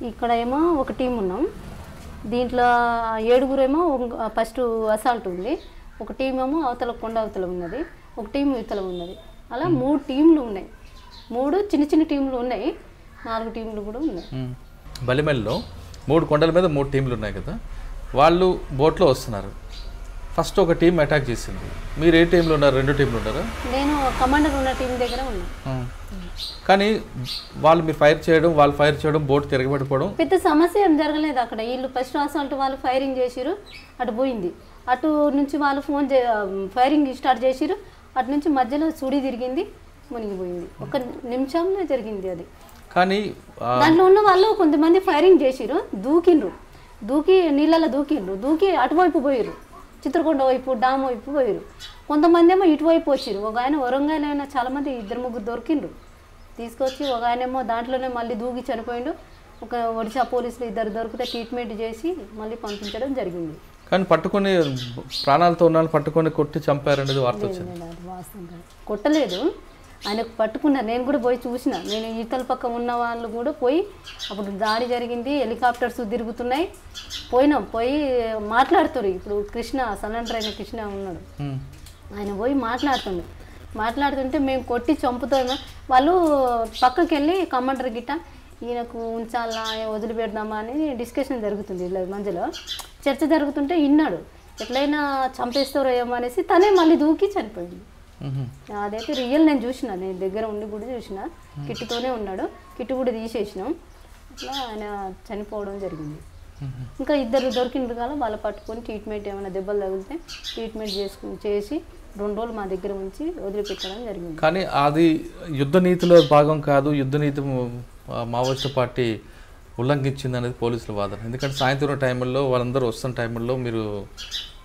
ఇక్కడ ఏమో ఒక టీం ఉన్నాం. దీంట్లో 7 ఏమో ఫస్ట్ అసాల్ట్ ఉంది, ఒక టీం ఏమో అవతల కొండ అవతల ఉన్నది, ఒక టీం ఇవతల ఉన్నది. అలా 3 టీంలు ఉన్నాయి. 3 చిన్న చిన్న టీంలు ఉన్నాయి, 4 టీంలు కూడా ఉన్నాయి. బలిమెల్లో 3 కొండల మీద 3 టీంలు ఉన్నాయి కదా, వాళ్ళు బోట్లో వస్తున్నారు. ఫస్ట్ ఒక టీం అటాక్ చేసింది. మీరు ఏ టీంలో ఉన్నారు? 2 టీంలు ఉన్నారా? నేను కమాండర్ ఉన్న టీం దగ్గర ఉన్నాను. కానీ వాళ్ళు మీరు ఫైర్ చేయడం, వాళ్ళు ఫైర్ చేయడం, బోట్ తిరగబడిపోవడం పెద్ద సమస్య ఏం జరగలేదు అక్కడ. వీళ్ళు ఫస్ట్ అసాల్ట్ వాళ్ళు ఫైరింగ్ చేసిరు, అటు పోయింది. అటు నుంచి వాళ్ళు ఫైరింగ్ స్టార్ట్ చేసిరు, అటు నుంచి మధ్యలో సుడి తిరిగింది, మునిగిపోయింది. 1 నిమిషంలో జరిగింది అది. కానీ దాంట్లో ఉన్న వాళ్ళు కొంతమంది ఫైరింగ్ చేసిరు, దూకి నీళ్ళలో దూకి అటువైపు పోయిరు, చిత్రకొండ వైపు డామ్ వైపు పోయిరు. కొంతమంది ఏమో ఇటువైపు వచ్చిరు. ఒక ఆయన వరంగల్ అయినా చాలామంది 2-3 దొరికిండ్రు, తీసుకొచ్చి ఒక ఆయనేమో దాంట్లోనే మళ్ళీ దూకి చనిపోయిండు. ఒక ఒడిశా పోలీసులు 2 దొరికితే ట్రీట్మెంట్ చేసి మళ్ళీ పంపించడం జరిగింది. కానీ పట్టుకొని ప్రాణాలతో ఉన్న పట్టుకొని కొట్టి చంపారనేది వార్త వచ్చింది. అది వాస్తవం. కొట్టలేదు, ఆయనకు పట్టుకున్నారు. నేను కూడా పోయి చూసిన. నేను ఈతల పక్క ఉన్న వాళ్ళు కూడా పోయి, అప్పుడు దాడి జరిగింది, హెలికాప్టర్స్ తిరుగుతున్నాయి, పోయి మాట్లాడుతారు. ఇప్పుడు కృష్ణ సరెండర్ అయిన కృష్ణ ఉన్నాడు, ఆయన పోయి మాట్లాడుతుంటే మేము కొట్టి చంపుతాము. వాళ్ళు పక్కకి వెళ్ళి కమాండర్ గిట్ట ఈయనకు ఉంచాలా వదిలిపెడదామా అని డిస్కషన్ జరుగుతుంది. ఇలా మధ్యలో చర్చ జరుగుతుంటే విన్నాడు, ఎట్లయినా చంపేస్తారో ఏమో అనేసి తనే మళ్ళీ దూకి చనిపోయింది. అదైతే రియల్, నేను చూసిన, నేను దగ్గర ఉండి కూడా చూసిన. కిట్టుతోనే ఉన్నాడు, కిట్టు కూడా తీసేసినాం. అట్లా ఆయన చనిపోవడం జరిగింది. ఇంకా 2 దొరికిండ్రు కదా, వాళ్ళు పట్టుకొని ట్రీట్మెంట్, ఏమైనా దెబ్బలు తగిలితే ట్రీట్మెంట్ చేసి 2 రోజులు మా దగ్గర ఉంచి వదిలిపెట్టడం జరిగింది. కానీ అది యుద్ధ నీతిలో భాగం కాదు, యుద్ధ నీతి మావోయిస్టు పార్టీ ఉల్లంఘించింది అనేది పోలీసుల వాదన. ఎందుకంటే సాయంత్రం టైంలో వాళ్ళందరూ వస్తున్న టైంలో మీరు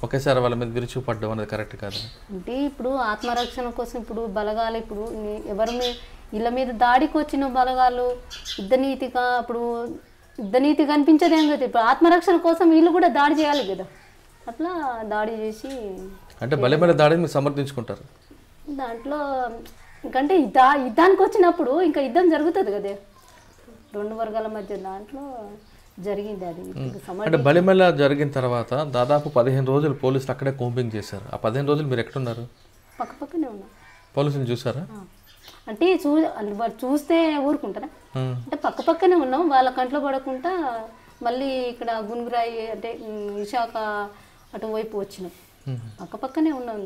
ఒకేసారి వాళ్ళ మీద విరుచుకుపడ్డం అనేది కరెక్ట్ కాదు. అంటే ఇప్పుడు ఆత్మరక్షణ కోసం ఇప్పుడు బలగాలు, ఇప్పుడు ఇళ్ళ మీద దాడికి వచ్చిన బలగాలు యుద్ధనీతి కనిపించదేం కదా. ఇప్పుడు ఆత్మరక్షణ కోసం వీళ్ళు కూడా దాడి చేయాలి కదా, అట్లా దాడి చేసి. అంటే బలమైన దాడిని మీరు సమర్థించుకుంటారు దాంట్లో. ఇంకంటే యుద్ధానికి వచ్చినప్పుడు ఇంకా యుద్ధం జరుగుతుంది కదా 2 వర్గాల మధ్య, దాంట్లో జరిగింది అది. అంటే బలిమెల జరిగిన తర్వాత దాదాపు 15 రోజులు పోలీసులు అక్కడే కోంబింగ్ చేశారు. ఆ 15 రోజులు మీరు ఎక్కడున్నారు? పక్కనే ఉన్నాం. పోలీసులు చూసారా? అంటే చూస్తే ఊరుకుంటారా? అంటే పక్కనే ఉన్నాం, వాళ్ళ కంట్లో పడకుండా మళ్ళీ ఇక్కడ గునుగురాయి అంటే విశాఖ అటువైపు వచ్చినాం. పక్కనే ఉన్నాం,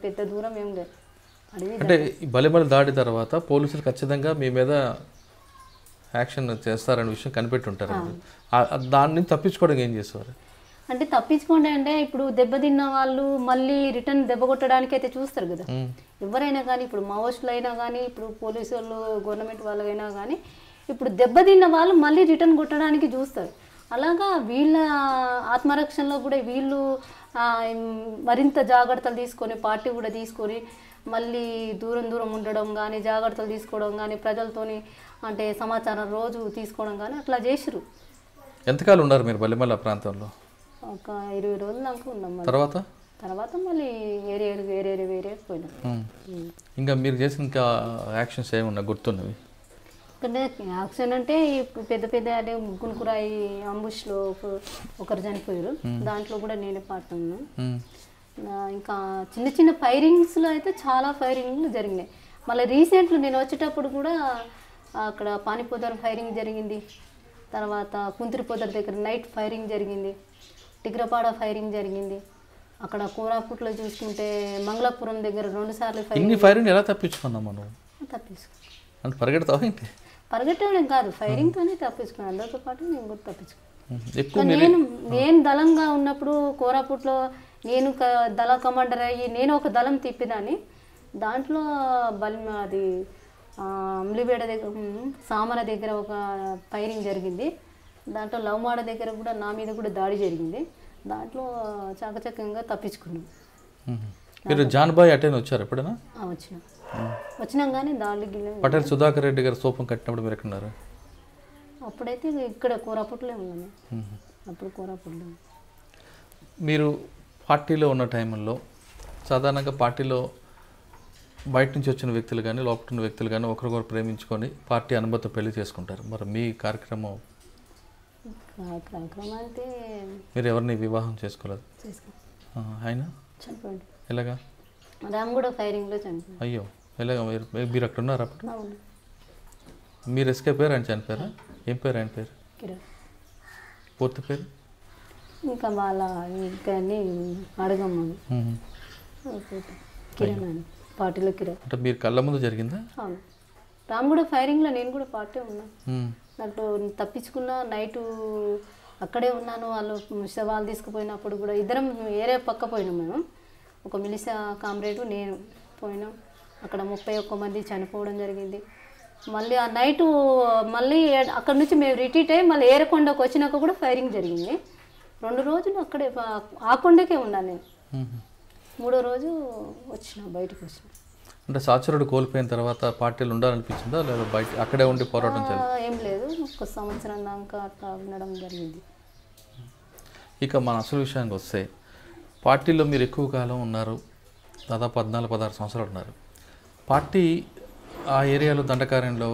పెద్ద దూరం ఏం లేదు. అంటే బలిమెల దాడి తర్వాత పోలీసులు ఖచ్చితంగా మీ మీద యాక్షన్ చేస్తారనే విషయం కనిపెట్టుంటారు. దాన్ని తప్పించుకోవడం ఏం చేసేవారు? అంటే తప్పించుకోండి అంటే ఇప్పుడు దెబ్బతిన్న వాళ్ళు మళ్ళీ రిటర్న్ దెబ్బ కొట్టడానికి అయితే చూస్తారు కదా ఎవరైనా కానీ. ఇప్పుడు మావోయిస్టులు అయినా కానీ, ఇప్పుడు పోలీసు వాళ్ళు గవర్నమెంట్ వాళ్ళైనా కానీ, ఇప్పుడు దెబ్బతిన్న వాళ్ళు మళ్ళీ రిటర్న్ కొట్టడానికి చూస్తారు. అలాగా వీళ్ళ ఆత్మరక్షణలో కూడా వీళ్ళు మరింత జాగ్రత్తలు తీసుకొని, పార్టీ కూడా తీసుకొని మళ్ళీ దూరం ఉండడం కానీ, జాగ్రత్తలు తీసుకోవడం కానీ, ప్రజలతోని అంటే సమాచారం రోజు తీసుకోవడం కానీ అట్లా చేసిరు. ఎంతకాలం ఉన్నారు మీరు బలిమెల ప్రాంతంలో? ఒక 20 రోజులు దాకా ఉన్నాం. తర్వాత మళ్ళీ వేరే పోయినాం. ఇంకా మీరు చేసిన ఇంకా యాక్షన్స్ ఏమన్నా గుర్తున్నవి? అంటే యాక్షన్ అంటే పెద్ద అంటే గునుకురాయి అంబుష్లో ఒకరు చనిపోయారు, దాంట్లో కూడా నేనే పార్ట్ ఉన్నాను. ఇంకా చిన్న ఫైరింగ్స్లో అయితే చాలా ఫైరింగ్లు జరిగినాయి. మళ్ళీ రీసెంట్లో నేను వచ్చేటప్పుడు కూడా అక్కడ పానిపోదర్ ఫైరింగ్ జరిగింది, తర్వాత కుంతిరిపోదర్ దగ్గర నైట్ ఫైరింగ్ జరిగింది, టిగ్రపాడ ఫైరింగ్ జరిగింది. అక్కడ కోరాపుట్లో చూసుకుంటే మంగళపురం దగ్గర 2 సార్లు ఫైరింగ్. ఎలా తప్పించుకున్నాం మనం? తప్పించుకున్నాను. పరిగెట్టడం కాదు, ఫైరింగ్తోనే తప్పించుకున్నాను. అందరితో పాటు నేను కూడా తప్పించుకున్నాను. నేను దళంగా ఉన్నప్పుడు కోరాపుట్లో నేను దళ కమాండర్ అయ్యి నేను ఒక దళం తిప్పిదాన్ని. దాంట్లో అది అమ్లిబేడ దగ్గర సామర దగ్గర ఒక ఫైరింగ్ జరిగింది. దాంట్లో లవ్మాడ దగ్గర కూడా నా మీద కూడా దాడి జరిగింది. దాంట్లో చాకచక్యంగా తప్పించుకున్నాం. మీరు జాన్బాయ్ అటెన్ వచ్చారు ఎప్పుడైనా? వచ్చినాం కానీ దాడి పటేల్ సుధాకర్ రెడ్డి గారు సోపం కట్టినప్పుడు మీరు ఎక్కడున్నారు? అప్పుడైతే ఇక్కడ కోరాపుట్లో ఉన్నాను. అప్పుడు కోరాపుట్లో. మీరు పార్టీలో ఉన్న టైంలో సాధారణంగా పార్టీలో బయట నుంచి వచ్చిన వ్యక్తులు కానీ లోపల ఉన్న వ్యక్తులు కానీ ఒకరికొకరు ప్రేమించుకొని పార్టీ అనుమతితో పెళ్లి చేసుకుంటారు. మరి మీ కార్యక్రమం కార్యక్రమం అంటే మీరు ఎవరిని వివాహం చేసుకోలేదు? చేసుకో ఆయన చనిపోయింది. ఎలాగా? రామ్ కూడా ఫైరింగ్లో చనిపోయింది. అయ్యో, ఎలాగా? మీరు అక్కడ ఉన్నారు అప్పుడు? అవును. మీరు ఎస్కేప్ అయ్యారు, ఆయన చనిపోయారా? ఏం పేరు ఆయన పేరు? కిరణ్. పూర్తి పేరు? ఇంకా వాళ్ళ ఇంకాన్ని అడగమ్మ. కిరణ్ అని పార్టీలో కిరణ్. అంటే మీరు కళ్ళ ముందు జరిగిందా? అవును. రామ్ కూడా ఫైరింగ్లో నేను కూడా పార్టీ ఉన్నాను. దాంట్లో తప్పించుకున్న నైటు అక్కడే ఉన్నాను. వాళ్ళు శవాలు తీసుకుపోయినప్పుడు కూడా ఇద్దరం వేరే పక్క పోయినాం. మేము ఒక మిలిసా కామ్రేడు నేను పోయినాం. అక్కడ 31 మంది చనిపోవడం జరిగింది. మళ్ళీ ఆ నైటు మళ్ళీ అక్కడ నుంచి మేము రిట్రీట్ అయ్యి మళ్ళీ ఏరకొండకు వచ్చినాక కూడా ఫైరింగ్ జరిగింది. 2 రోజులు అక్కడే ఆ కొండకే ఉన్నాను నేను. 3వ రోజు వచ్చిన, బయటకు వచ్చిన. అంటే సహచరుడు కోల్పోయిన తర్వాత పార్టీలు ఉండాలనిపించిందా, లేదా బయట అక్కడే ఉండి పోరాటం చేయాలి? ఏం లేదు, 1 సంవత్సరం దాకా అట్లా ఉండడం జరిగింది. ఇక మన అసలు విషయానికి వస్తే, పార్టీలో మీరు ఎక్కువ కాలం ఉన్నారు, దాదాపు 14-16 సంవత్సరాలు ఉన్నారు. పార్టీ ఆ ఏరియాలో దండకార్యంలో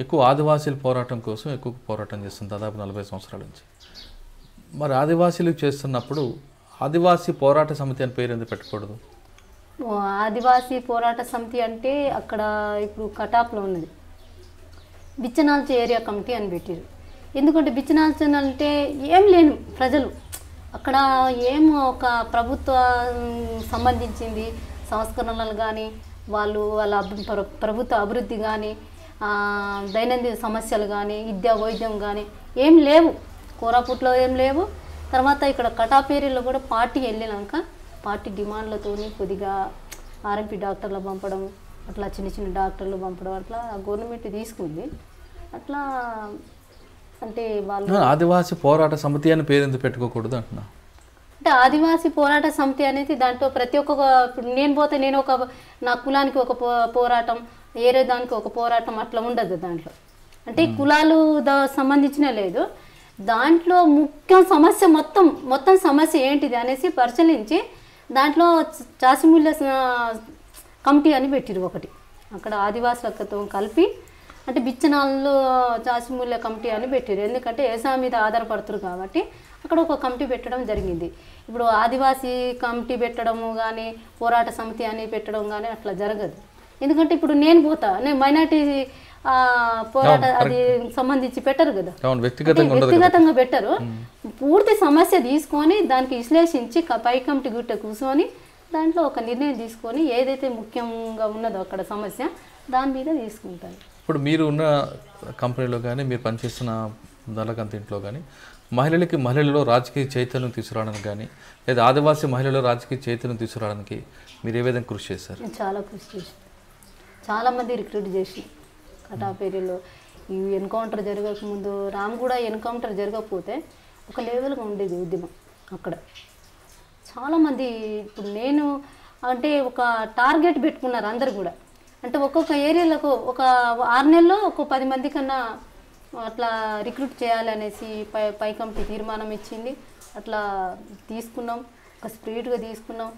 ఎక్కువ ఆదివాసీల పోరాటం కోసం ఎక్కువ పోరాటం చేస్తుంది దాదాపు 40 సంవత్సరాల నుంచి. మరి ఆదివాసీలకు చేస్తున్నప్పుడు ఆదివాసీ పోరాట సమితి అని పేరు ఎందుకు పెట్టకూడదు? ఆదివాసీ పోరాట సమితి అంటే అక్కడ ఇప్పుడు కటాప్లో ఉన్నది బిచ్చనాల్చి ఏరియా కమిటీ అని పెట్టారు. ఎందుకంటే బిచ్చనాల్చి అంటే ఏం లేను ప్రజలు అక్కడ, ఏం ఒక ప్రభుత్వం సంబంధించింది సంస్కరణలు కానీ వాళ్ళ ప్రభుత్వ అభివృద్ధి కానీ దైనందిన సమస్యలు కానీ విద్యా వైద్యం కానీ ఏం లేవు. కోరాపుట్లో ఏం లేవు. తర్వాత ఇక్కడ కటాప్ ఏరియాలో కూడా పార్టీ వెళ్ళినాక పార్టీ డిమాండ్లతో కొద్దిగా ఆర్ఎంపీ డాక్టర్లు పంపడం, అట్లా చిన్న చిన్న డాక్టర్లు పంపడం, అట్లా గవర్నమెంట్ తీసుకుంది. అట్లా అంటే వాళ్ళు ఆదివాసీ పోరాట సమితి అని పేరు ఎందుకు పెట్టుకోకూడదు అంటున్నా. అంటే ఆదివాసీ పోరాట సమితి అనేది దాంట్లో ప్రతి ఒక్క, ఇప్పుడు నేను పోతే నేను ఒక నా కులానికి ఒక పోరాటం, వేరే దానికి ఒక పోరాటం అట్లా ఉండదు దాంట్లో. అంటే కులాలు సంబంధించిన లేదు దాంట్లో. ముఖ్యం సమస్య మొత్తం సమస్య ఏంటిది అనేసి పరిశీలించి దాంట్లో చాసిమూల్య కమిటీ అని పెట్టిరు ఒకటి. అక్కడ ఆదివాసులతో కలిపి అంటే బిచ్చనాల్లో చాసిమూల్య కమిటీ అని పెట్టారు. ఎందుకంటే వ్యవసాయం మీద ఆధారపడుతురు కాబట్టి అక్కడ ఒక కమిటీ పెట్టడం జరిగింది. ఇప్పుడు ఆదివాసీ కమిటీ పెట్టడము కానీ పోరాట సమితి అని పెట్టడం కానీ అట్లా జరగదు. ఎందుకంటే ఇప్పుడు నేను మైనార్టీ పోరాట అది సంబంధించి పెట్టరు కదా, వ్యక్తిగతంగా పెట్టరు. పూర్తి సమస్య తీసుకొని దానికి విశ్లేషించి పై కమిటీ గుట్ట కూర్చొని దాంట్లో ఒక నిర్ణయం తీసుకొని ఏదైతే ముఖ్యంగా ఉన్నదో అక్కడ సమస్య దాని మీద తీసుకుంటారు. ఇప్పుడు మీరు ఉన్న కంపెనీలో కానీ మీరు పనిచేస్తున్న దళకంత ఇంట్లో కానీ మహిళలలో రాజకీయ చైతన్యం తీసుకురావడానికి కానీ లేదా ఆదివాసీ మహిళల్లో రాజకీయ చైతన్యం తీసుకురావడానికి మీరు ఏ విధంగా కృషి చేశారు? చాలా కృషి చేసి చాలామంది రిక్రూట్ చేసి కటాప్ ఏరియాలో ఈ ఎన్కౌంటర్ జరగకముందు రామ్ కూడా ఎన్కౌంటర్ జరగకపోతే ఒక లెవెల్గా ఉండేది ఉద్యమం అక్కడ. చాలామంది ఇప్పుడు నేను అంటే ఒక టార్గెట్ పెట్టుకున్నారు అందరు కూడా. అంటే ఒక్కొక్క ఏరియాలకు ఒక 6 నెలల్లో ఒక 10 మంది కన్నా అట్లా రిక్రూట్ చేయాలి అనేసి పై కమిటీ తీర్మానం ఇచ్చింది. అట్లా తీసుకున్నాం, ఒక స్పీడ్గా తీసుకున్నాం.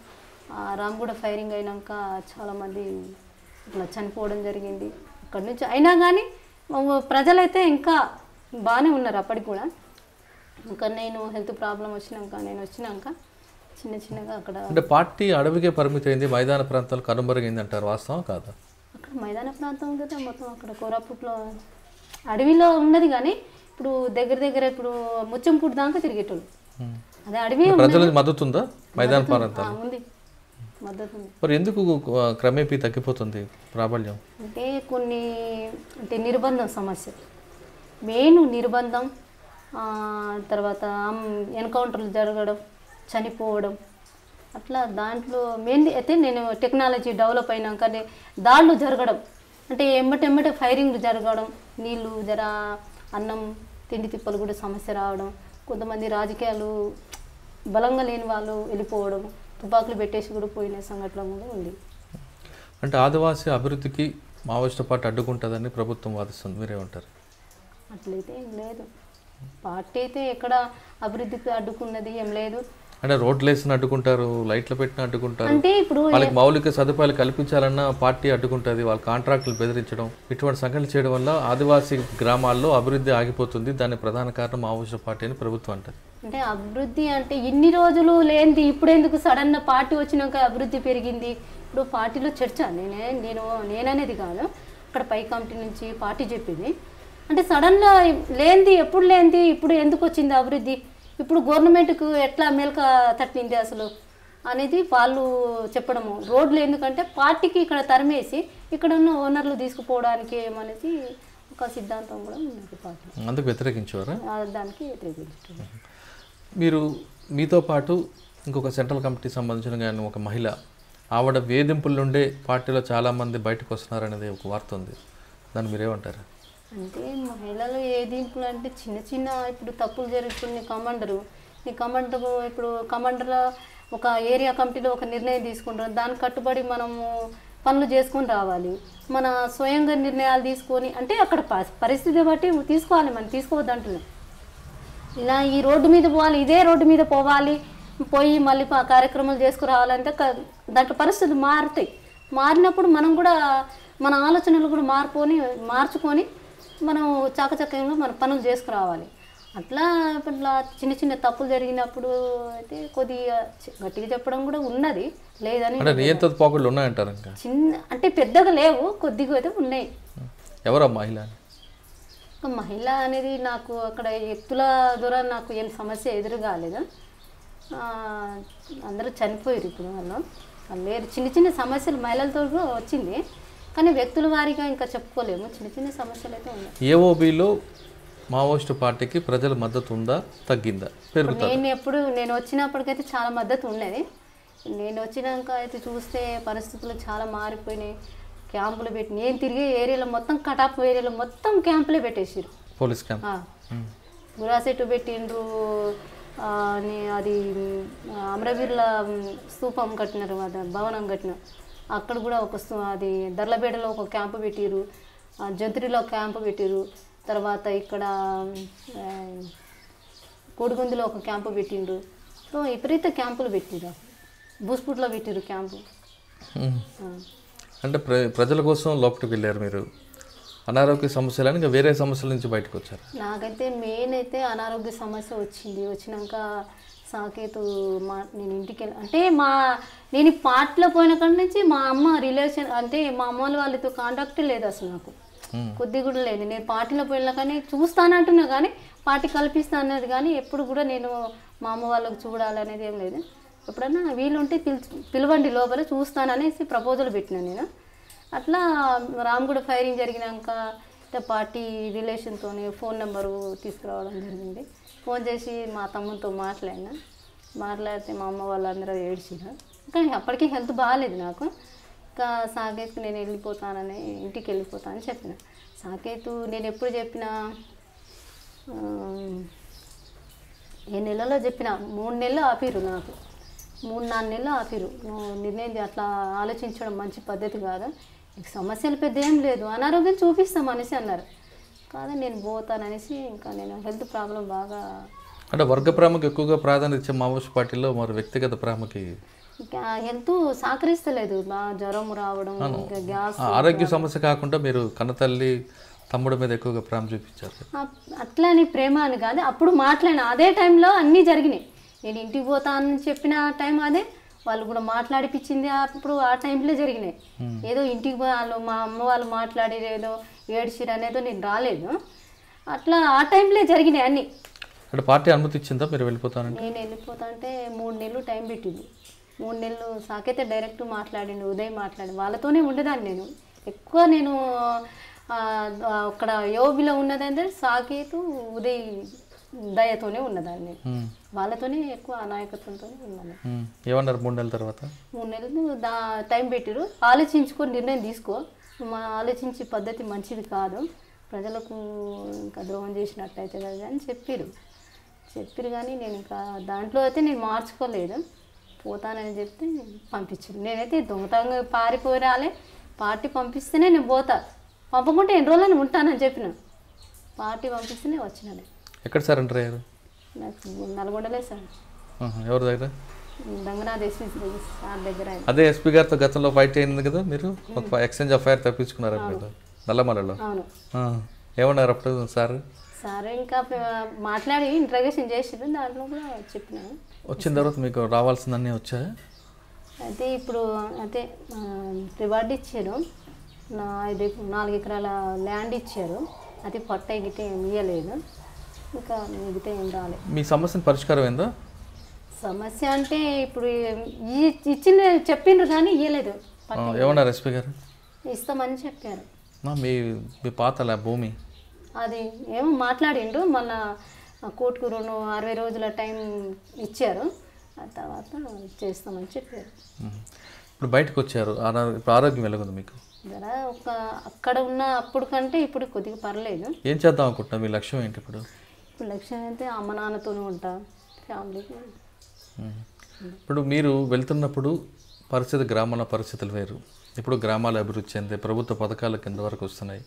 రామ్ కూడా ఫైరింగ్ అయినాక చాలామంది ఇట్లా చనిపోవడం జరిగింది అక్కడి నుంచి. అయినా కానీ ప్రజలైతే ఇంకా బాగానే ఉన్నారు అప్పటికి కూడా. ఇంకా నేను హెల్త్ ప్రాబ్లం వచ్చినాక చిన్నగా అక్కడ అంటే పార్టీ అడవికే పరిమితి అయింది, మైదాన ప్రాంతాలు కనుమరుగైంది అంటారు, వాస్తవం కాదా? అక్కడ మైదాన ప్రాంతం కదా మొత్తం. అక్కడ కోరాపుట్లో అడవిలో ఉన్నది కానీ ఇప్పుడు దగ్గర ఇప్పుడు ముచ్చంపూడి దాకా తిరిగేటోళ్ళు. అదే అడవి ప్రజలకు మద్దతు ఉందా మైదాన ప్రాంతాలు? ఉంది, మద్దతు ఉంది. మరి ఎందుకు క్రమేపీ తగ్గిపోతుంది ప్రాబల్యం? అంటే కొన్ని అంటే నిర్బంధం సమస్య, మెయిన్ నిర్బంధం. తర్వాత ఎన్కౌంటర్లు జరగడం, చనిపోవడం, అట్లా దాంట్లో మెయిన్ అయితే నేను టెక్నాలజీ డెవలప్ అయినాక దాడులు జరగడం, అంటే ఎమ్మటెమ్మటే ఫైరింగ్లు జరగడం, నీళ్ళు అన్నం తిండి తిప్పలు కూడా సమస్య రావడం, కొంతమంది రాజకీయాలు బలంగా లేని వాళ్ళు వెళ్ళిపోవడం, తుపాకులు పెట్టేసి కూడా పోయిన సంఘటన కూడా ఉంది. అంటే ఆదివాసీ అభివృద్ధికి మావోయిస్టు పార్టీ అడ్డుకుంటుందని ప్రభుత్వం వాదిస్తుంది, మీరేమంటారు? అట్లయితే ఏం లేదు, పార్టీ అయితే ఎక్కడ అభివృద్ధికి అడ్డుకున్నది ఏం లేదు. అంటే రోడ్లు వేసిన అడ్డుకుంటారు, లైట్లు పెట్టిన అడ్డుకుంటారు, అంటే ఇప్పుడు వాళ్ళకి మౌలిక సదుపాయాలు కల్పించాలన్న పార్టీ అడ్డుకుంటుంది, వాళ్ళ కాంట్రాక్టులు బెదిరించడం, ఇటువంటి సంఘటనలు చేయడం వల్ల ఆదివాసీ గ్రామాల్లో అభివృద్ధి ఆగిపోతుంది. దాని ప్రధాన కారణం మావోయిస్టు పార్టీ అని ప్రభుత్వం అంటది. అంటే అభివృద్ధి అంటే ఇన్ని రోజులు లేనిది ఇప్పుడు ఎందుకు సడన్ పార్టీ వచ్చినాక అభివృద్ధి పెరిగింది? ఇప్పుడు పార్టీలో చర్చ నేననేది కాదు, అక్కడ పై కమిటీ నుంచి పార్టీ చెప్పేది. అంటే సడన్గా లేనిది ఎప్పుడు లేనిది ఇప్పుడు ఎందుకు వచ్చింది అభివృద్ధి? ఇప్పుడు గవర్నమెంట్కు ఎట్లా మేల్క తట్టింది అసలు అనేది వాళ్ళు చెప్పడము. రోడ్లు ఎందుకంటే పార్టీకి ఇక్కడ తరిమేసి ఇక్కడ ఉన్న ఓనర్లు తీసుకుపోవడానికి ఏమనేది ఒక సిద్ధాంతం కూడా ఉన్నది పార్టీ. అందుకు వ్యతిరేకించేవారా? దానికి వ్యతిరేకించారు. మీరు మీతో పాటు ఇంకొక సెంట్రల్ కమిటీకి సంబంధించిన కానీ ఒక మహిళ, ఆవిడ వేధింపుల నుండే పార్టీలో చాలామంది బయటకు వస్తున్నారనేది ఒక వార్త ఉంది. దాన్ని మీరేమంటారు? అంటే మహిళలు వేధింపులు అంటే చిన్న చిన్న ఇప్పుడు తప్పులు జరుగుతుంది. కమాండరు ఇప్పుడు కమాండర్ ఒక ఏరియా కమిటీలో ఒక నిర్ణయం తీసుకుంటారు, దానికి కట్టుబడి మనము పనులు చేసుకొని రావాలి. మన స్వయంగా నిర్ణయాలు తీసుకొని అంటే అక్కడ పరిస్థితి బట్టి తీసుకోవాలి, మనం తీసుకోవద్దు అంటున్నాం. ఇలా ఈ రోడ్డు మీద పోవాలి, ఇదే రోడ్డు మీద పోవాలి, పోయి మళ్ళీ కార్యక్రమాలు చేసుకురావాలంటే దాంట్లో పరిస్థితులు మారుతాయి. మారినప్పుడు మనం కూడా మన ఆలోచనలు కూడా మార్చుకొని మనం చాకచక్యంగా మన పనులు చేసుకురావాలి. అట్లా చిన్న చిన్న తప్పులు జరిగినప్పుడు అయితే కొద్దిగా గట్టిగా చెప్పడం కూడా ఉన్నది, లేదని పోకళ్ళు ఉన్నాయంటారు. చిన్న అంటే పెద్దగా లేవు, కొద్దిగా అయితే ఉన్నాయి. ఎవరు మహిళ? మహిళ అనేది నాకు అక్కడ వ్యక్తుల ద్వారా నాకు ఏం సమస్య ఎదురు కాలేదు. అందరూ చనిపోయారు ఇప్పుడు వాళ్ళు లేరు. చిన్న చిన్న సమస్యలు మహిళలతో కూడా వచ్చింది, కానీ వ్యక్తుల వారీగా ఇంకా చెప్పుకోలేము. చిన్న చిన్న సమస్యలు అయితే ఉన్నాయి. ఏఓబిలో మావోయిస్టు పార్టీకి ప్రజల మద్దతు ఉందా, తగ్గిందా, పెరుగుతుందా? నేను వచ్చినప్పటికైతే చాలా మద్దతు ఉండేది. నేను వచ్చినాక అయితే చూస్తే పరిస్థితులు చాలా మారిపోయినాయి. క్యాంపులు పెట్టి నేను తిరిగే ఏరియాలో మొత్తం కటాప్ ఏరియాలో మొత్తం క్యాంపులే పెట్టేసారు. పోలీస్ క్యాంప్ గురాసెట్టు పెట్టిండ్రు, అది అమరవీరుల స్తూపం కట్టినారు, భవనం కట్టిన అక్కడ కూడా అది దర్లబేడలో ఒక క్యాంపు పెట్టిరు, జంత్రిలో క్యాంపు పెట్టిరు, తర్వాత ఇక్కడ కోడిగుందులో ఒక క్యాంపు పెట్టిండ్రు. సో విపరీత క్యాంపులు పెట్టిరు, బూస్పుట్లో పెట్టిరు క్యాంపు. అంటే ప్రజల కోసం లోపలికి వెళ్ళారు మీరు. అనారోగ్య సమస్యలని ఇంకా వేరే సమస్యల నుంచి బయటకు వచ్చారు? నాకైతే మెయిన్ అయితే అనారోగ్య సమస్య వచ్చినాక సాకేతు నేను ఇంటికి వెళ్ళి అంటే నేను ఈ పార్టీలో పోయిన కాడి నుంచి మా అమ్మ రిలేషన్ అంటే మా అమ్మ వాళ్ళతో కాంటాక్ట్ లేదు అసలు నాకు, కొద్ది కూడా లేదు. నేను పార్టీలో పోయినా కానీ చూస్తానంటున్నా కానీ పార్టీ కల్పిస్తానది కానీ ఎప్పుడు కూడా నేను మా అమ్మ వాళ్ళకి చూడాలనేది ఏం లేదు. ఎప్పుడన్నా వీలుంటే పిలవండి లోపల చూస్తాననేసి ప్రపోజల్ పెట్టినాను నేను. అట్లా రామగూడ ఫైరింగ్ జరిగినాక పార్టీ రిలేషన్తో ఫోన్ నెంబరు తీసుకురావడం జరిగింది. ఫోన్ చేసి మా తమ్ముతో మాట్లాడితే మా అమ్మ వాళ్ళందరూ ఏడ్చినారు. కానీ అప్పటికీ హెల్త్ బాగాలేదు నాకు. ఇంకా సాకేత్కి నేను వెళ్ళిపోతానని ఇంటికి వెళ్ళిపోతానని చెప్పిన. సాకేతు నేను ఎప్పుడు చెప్పినా ఏ నెలలో చెప్పిన 3 నెలలు ఆపిరు నాకు, 3-4 నెలలు ఆపిరు. నువ్వు నిర్ణయం అట్లా ఆలోచించడం మంచి పద్ధతి కాదు, నీకు సమస్యలు పెద్ద ఏం లేదు, అనారోగ్యం చూపిస్తాం అనేసి అన్నారు. కాదు నేను పోతాననేసి ఇంకా నేను హెల్త్ ప్రాబ్లం బాగా అంటే వర్గ ప్రేమకు ఎక్కువగా ప్రాధాన్యత ఇచ్చే మావోయిస్ట్ పార్టీలో మరి వ్యక్తిగత ప్రేమకి హెల్త్ సహకరిస్తలేదు. బాగా జ్వరం రావడం, ఇంకా గ్యాస్, ఆరోగ్య సమస్య కాకుండా మీరు కన్నతల్లి తమ్ముడు మీద ఎక్కువగా ప్రేమ చూపించారు. అట్లా అని ప్రేమ అని కాదు, అప్పుడు మాట్లాడిన అదే టైంలో అన్నీ జరిగినాయి. నేను ఇంటికి పోతానని చెప్పిన టైం అదే, వాళ్ళు కూడా మాట్లాడిపించింది అప్పుడు ఆ టైంలో జరిగినాయి. ఏదో ఇంటికి వాళ్ళు మా అమ్మ వాళ్ళు మాట్లాడి ఏదో ఏడ్చిరు అనేదో నేను రాలేదు, అట్లా ఆ టైంలో జరిగినాయి అన్నీ. అంటే పార్టీ అనుమతి ఇచ్చిందా మీరు వెళ్ళిపోతానంటే? నేను వెళ్ళిపోతా అంటే 3 నెలలు టైం పెట్టింది. 3 నెలలు సాకైతే డైరెక్ట్ మాట్లాడిండు, ఉదయం మాట్లాడి వాళ్ళతోనే ఉండేదాన్ని నేను ఎక్కువ. నేను అక్కడ యోబిలో ఉన్నదంటే సాకేతు ఉదయ్ దయతోనే ఉన్నదాన్ని, వాళ్ళతోనే ఎక్కువ నాయకత్వంతో ఉన్నాను. ఏమన్నారు 3 నెలల తర్వాత? 3 నెలలు టైం పెట్టిరు, ఆలోచించుకొని నిర్ణయం తీసుకో, ఆలోచించే పద్ధతి మంచిది కాదు, ప్రజలకు ఇంకా ద్రోహం చేసినట్టయితే కదా అని చెప్పిరు కానీ నేను ఇంకా దాంట్లో అయితే నేను మార్చుకోలేదు. పోతానని చెప్తే పంపించారు. నేనైతే దొంగతనంగా పారిపోయి రాలే, పార్టీ పంపిస్తేనే నేను పోతా, పంపకుంటే ఎన్ని రోజులని ఉంటానని చెప్పిన. పార్టీ పంపిస్తేనే వచ్చినాను. ఎక్కడ సరెండర్ అయ్యారు? నాకు నల్గొండలే సార్. ఎవరి దగ్గర? రంగనాథ్ ఎస్పీ సార్ దగ్గర. అదే ఎస్పీ గారితో గతంలో ఫైట్ అయింది కదా మీరు, ఒక ఎక్స్చేంజ్ ఆఫ్ ఫైర్ తప్పించుకున్నారు మీరు నల్లమలలో. అవును. ఏమన్నారు అప్పుడు సార్? సార్ ఇంకా మాట్లాడి ఇంట్రగేషన్ చేసిరు, దాంట్లో కూడా చెప్పినాను. వచ్చిన తర్వాత మీకు రావాల్సిందన్నీ వచ్చాయి. అయితే ఇప్పుడు అయితే రివార్డ్ ఇచ్చారు, 4 ఎకరాల ల్యాండ్ ఇచ్చారు, అది పట్ట గిట్ట ఏం ఇవ్వలేదు, ఇంకా మిగతా ఏం రాలేదు. మీ సమస్యను పరిష్కారం ఏందో? సమస్య అంటే ఇప్పుడు ఇచ్చిన చెప్పిండ్రు కానీ ఇవ్వలేదు. ఏమన్నారు ఎస్పీ గారు? ఇస్తామని చెప్పారు. మీ మీ పాతల భూమి అది ఏమో మాట్లాడిండు, మళ్ళా కోర్టుకు 60 రోజుల టైం ఇచ్చారు, ఆ తర్వాత చేస్తామని చెప్పారు. ఇప్పుడు బయటకు వచ్చారు, ఇప్పుడు ఆరోగ్యం ఎలాగుంది మీకు? జర అక్కడ ఉన్న అప్పుడు కంటే ఇప్పుడు కొద్దిగా పర్లేదు. ఏం చేద్దాం అనుకుంటున్నా, మీ లక్ష్యం ఏంటి ఇప్పుడు? ఇప్పుడు లక్ష్యం అయితే అమ్మ నాన్నతోనే ఉంటా, ఫ్యామిలీకి. ఇప్పుడు మీరు వెళ్తున్నప్పుడు పరిస్థితి, గ్రామాల పరిస్థితులు వేరు, ఇప్పుడు గ్రామాల అభివృద్ధి చెందే ప్రభుత్వ పథకాల కింద వరకు వస్తున్నాయి.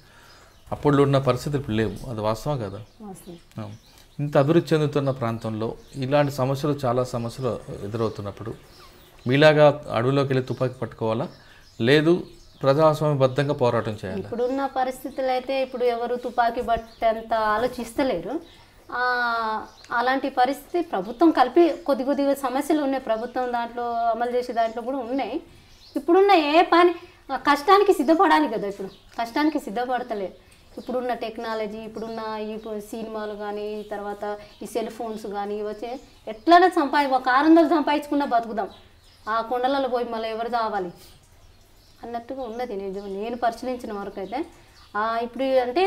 అప్పుడు ఉన్న పరిస్థితులు ఇప్పుడు లేవు, అది వాస్తవం కదా? ఇంత అభివృద్ధి చెందుతున్న ప్రాంతంలో ఇలాంటి సమస్యలు, చాలా సమస్యలు ఎదురవుతున్నప్పుడు మీలాగా అడవిలోకి వెళ్ళి తుపాకీ పట్టుకోవాలా, లేదు ప్రజాస్వామ్యబద్ధంగా పోరాటం చేయాలి? ఇప్పుడున్న పరిస్థితులు అయితే ఇప్పుడు ఎవరు తుపాకీ బట్టంత ఆలోచిస్తలేరు. అలాంటి పరిస్థితి ప్రభుత్వం కలిపి కొద్దిగా సమస్యలు ఉన్నాయి, ప్రభుత్వం దాంట్లో అమలు చేసే దాంట్లో కూడా ఉన్నాయి. ఇప్పుడున్న ఏ పని కష్టానికి సిద్ధపడాలి కదా, ఇప్పుడు కష్టానికి సిద్ధపడతలేదు. ఇప్పుడున్న టెక్నాలజీ, ఇప్పుడున్న ఈ సినిమాలు కానీ, తర్వాత ఈ సెల్ ఫోన్స్ కానీ వచ్చే ఎట్లనే ఒక 600 సంపాదించుకున్నా బతుకుదాం, ఆ కొండలలో పోయి మళ్ళీ ఎవరు కావాలి అన్నట్టుగా ఉన్నది. నేను పరిశీలించిన వరకు అయితే ఇప్పుడు అంటే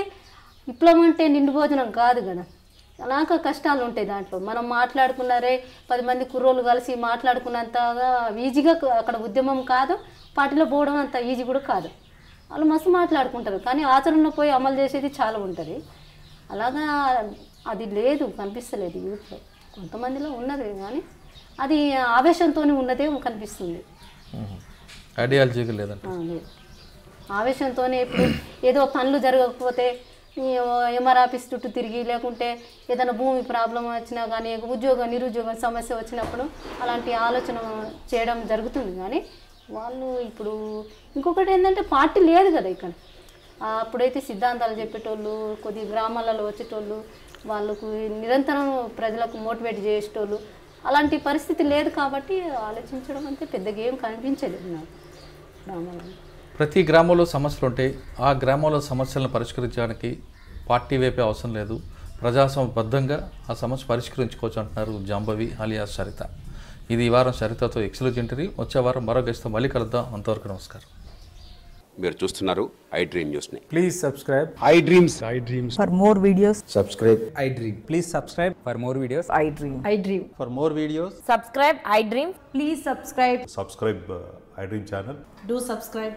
విప్లవం అంటే నిండు భోజనం కాదు కదా, అలాగ కష్టాలు ఉంటాయి దాంట్లో. మనం మాట్లాడుకున్నారే 10 మంది కుర్రోళ్ళు కలిసి మాట్లాడుకున్నంతగా ఈజీగా అక్కడ ఉద్యమం కాదు, పార్టీలో పోవడం అంత ఈజీ కూడా కాదు. వాళ్ళు మస్తు మాట్లాడుకుంటారు, కానీ ఆచరణలో పోయి అమలు చేసేది చాలా ఉంటుంది. అలాగా అది లేదు, కనిపిస్తలేదు యూత్లో. కొంతమందిలో ఉన్నది కానీ అది ఆవేశంతో ఉన్నదే కనిపిస్తుంది, ఐడియాలజీగా లేదంట. ఆవేశంతోనే ఇప్పుడు ఏదో పనులు జరగకపోతే ఎంఆర్ ఆఫీస్ చుట్టూ తిరిగి, లేకుంటే ఏదైనా భూమి ప్రాబ్లం వచ్చినా కానీ, నిరుద్యోగం సమస్య వచ్చినప్పుడు అలాంటి ఆలోచన చేయడం జరుగుతుంది. కానీ వాళ్ళు ఇప్పుడు ఇంకొకటి ఏంటంటే పార్టీ లేదు కదా ఇక్కడ. అప్పుడైతే సిద్ధాంతాలు చెప్పేటోళ్ళు, కొద్ది గ్రామాలలో వచ్చేటోళ్ళు, వాళ్ళకు నిరంతరం ప్రజలకు మోటివేట్ చేసేటోళ్ళు, అలాంటి పరిస్థితి లేదు. కాబట్టి ఆలోచించడం అంటే పెద్దగా ఏం కనిపించలేదు నాకు గ్రామాలలో. ప్రతి గ్రామంలో సమస్యలు ఉంటాయి, ఆ గ్రామంలో సమస్యలను పరిష్కరించడానికి పార్టీ వైపే అవసరం లేదు, ప్రజాస్వామ్యబద్ధంగా ఆ సమస్య పరిష్కరించుకోవచ్చు అంటున్నారు జాంబవి అలియాస్ సరిత. ఇది ఈ వారం సరితతో ఎక్స్క్లూజివ్. వచ్చే వారం మరో గెస్ట్తో మళ్ళీ కలుద్దాం. అంతవరకు నమస్కారం. మీరు చూస్తున్నారు ఐ డ్రీమ్ న్యూస్ని. Please subscribe I dreams. For more videos, subscribe I Dream. Please subscribe for more videos. I dream. I dream. For more videos, Subscribe, I dream. Please subscribe. Subscribe I dream channel. Do subscribe.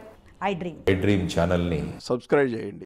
I dream. I dream ఛానల్ని subscribe చేయండి.